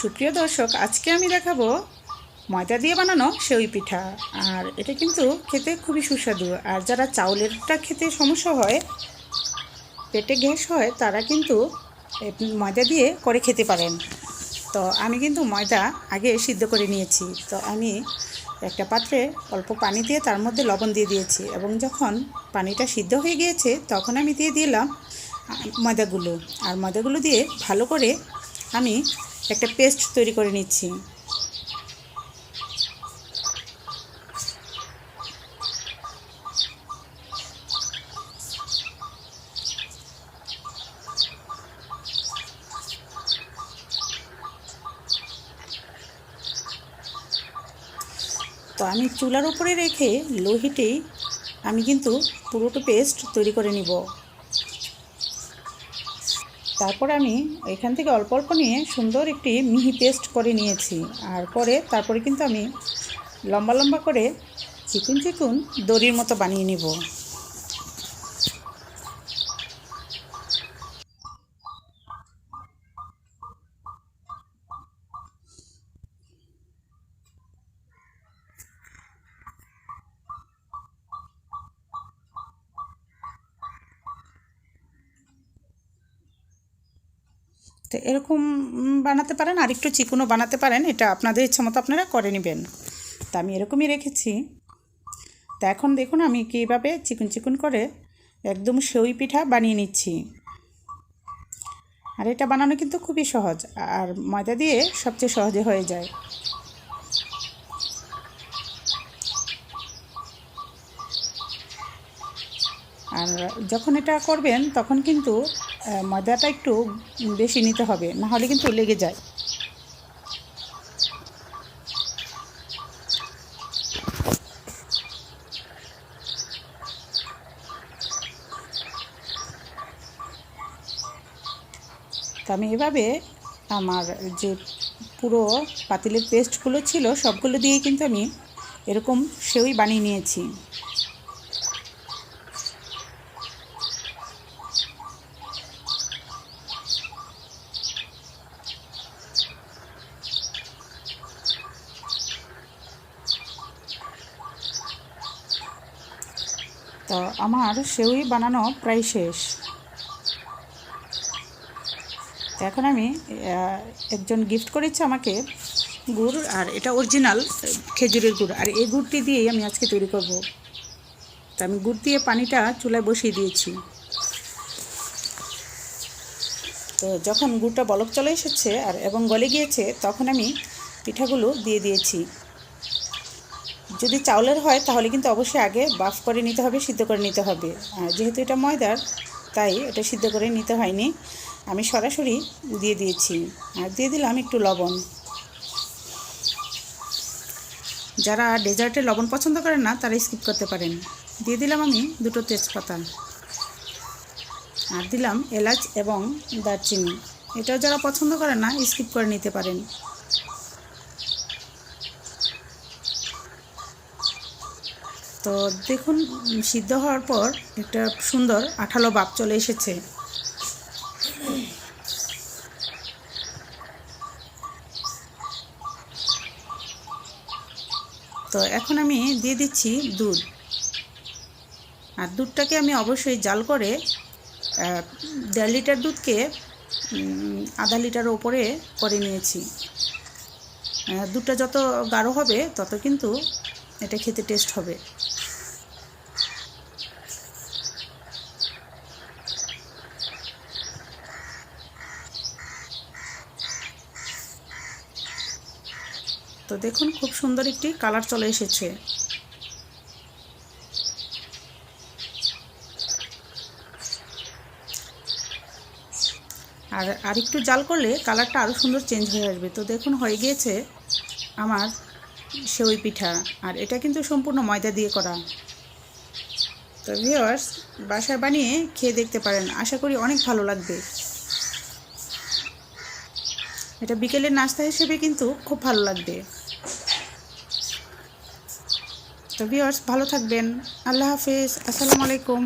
সুপ্রিয় দর্শক, আজকে আমি দেখাবো ময়দা দিয়ে বানানো সেউই পিঠা। আর এটা কিন্তু খেতে খুবই সুস্বাদু। আর যারা চাউলেরটা খেতে সমস্যা হয়, পেটে গ্যাস হয়, তারা কিন্তু ময়দা দিয়ে করে খেতে পারেন। তো আমি কিন্তু ময়দা আগে সিদ্ধ করে নিয়েছি। তো আমি একটা পাত্রে অল্প পানি দিয়ে তার মধ্যে লবণ দিয়ে দিয়েছি, এবং যখন পানিটা সিদ্ধ হয়ে গিয়েছে তখন আমি দিয়ে দিলাম ময়দাগুলো। আর ময়দাগুলো দিয়ে ভালো করে আমি একটা পেস্ট তৈরি করে নিচ্ছি। তো আমি চুলার উপরে রেখে লো হিটেই আমি কিন্তু পুরোটা পেস্ট তৈরি করে নিব। তারপর আমি এখান থেকে অল্প অল্প নিয়ে সুন্দর একটি মিহি পেস্ট করে নিয়েছি। আর তারপরে কিন্তু আমি লম্বা লম্বা করে চিকুন চিকুন দড়ির মতো বানিয়ে নিব। তো এরকম বানাতে পারেন, আর একটু চিকুনও বানাতে পারেন, এটা আপনাদের ইচ্ছা মতো আপনারা করে নেবেন। তো আমি এরকমই রেখেছি। তো এখন দেখুন আমি কীভাবে চিকুন চিকুন করে একদম সেউই পিঠা বানিয়ে নিচ্ছি। আর এটা বানানো কিন্তু খুবই সহজ, আর ময়দা দিয়ে সবচেয়ে সহজে হয়ে যায়। আর যখন এটা করবেন তখন কিন্তু ময়দাটা একটু বেশি নিতে হবে, না হলে কিন্তু লেগে যায়। তো আমি এভাবে আমার যে পুরো পাতিলের পেস্টগুলো ছিল সবগুলো দিয়েই কিন্তু আমি এরকম সেউই বানিয়ে নিয়েছি। তো আমার সেউই বানানো প্রায় শেষ। এখন আমি একজন গিফট করেছে আমাকে গুড়, আর এটা অরিজিনাল খেজুরের গুড়, আর এই গুড়টি দিয়েই আমি আজকে তৈরি করব। তো আমি গুড় দিয়ে পানিটা চুলায় বসিয়ে দিয়েছি। তো যখন গুড়টা বলক চলে এসেছে এবং গলে গিয়েছে, তখন আমি পিঠাগুলো দিয়ে দিয়েছি। যদি চাউলের হয় তাহলে কিন্তু অবশ্যই আগে বাফ করে নিতে হবে, সিদ্ধ করে নিতে হবে। আর যেহেতু এটা ময়দার, তাই এটা সিদ্ধ করে নিতে হয়নি, আমি সরাসরি দিয়ে দিয়েছি। আর দিয়ে দিলাম একটু লবণ। যারা ডেজার্টে লবণ পছন্দ করেন না তারা স্কিপ করতে পারেন। দিয়ে দিলাম আমি 2টো তেজপাতা, আর দিলাম এলাচ এবং দারচিনি। এটাও যারা পছন্দ করেন না স্কিপ করে নিতে পারেন। তো দেখুন সিদ্ধ হওয়ার পর একটা সুন্দর আঠালো ভাব চলে এসেছে। তো এখন আমি দিয়ে দিচ্ছি দুধ। আর দুধটাকে আমি অবশ্যই জাল করে 1.5 লিটার দুধকে আধা লিটারের ওপরে করে নিয়েছি। দুধটা যত গাঢ় হবে তত কিন্তু এটা খেতে টেস্ট হবে। তো দেখুন খুব সুন্দর একটি কালার চলে এসেছে। আর একটু জাল করলে কালারটা আরও সুন্দর চেঞ্জ হয়ে আসবে। তো দেখুন হয়ে গিয়েছে আমার সেউই পিঠা, আর এটা কিন্তু সম্পূর্ণ ময়দা দিয়ে করা। তো ভিউয়ার্স, বাসায় বানিয়ে খেয়ে দেখতে পারেন, আশা করি অনেক ভালো লাগবে। এটা বিকেলের নাস্তা হিসেবে কিন্তু খুব ভালো লাগবে। তো ভিউয়ার্স, ভালো থাকবেন। আল্লাহ হাফেজ, আসসালামু আলাইকুম।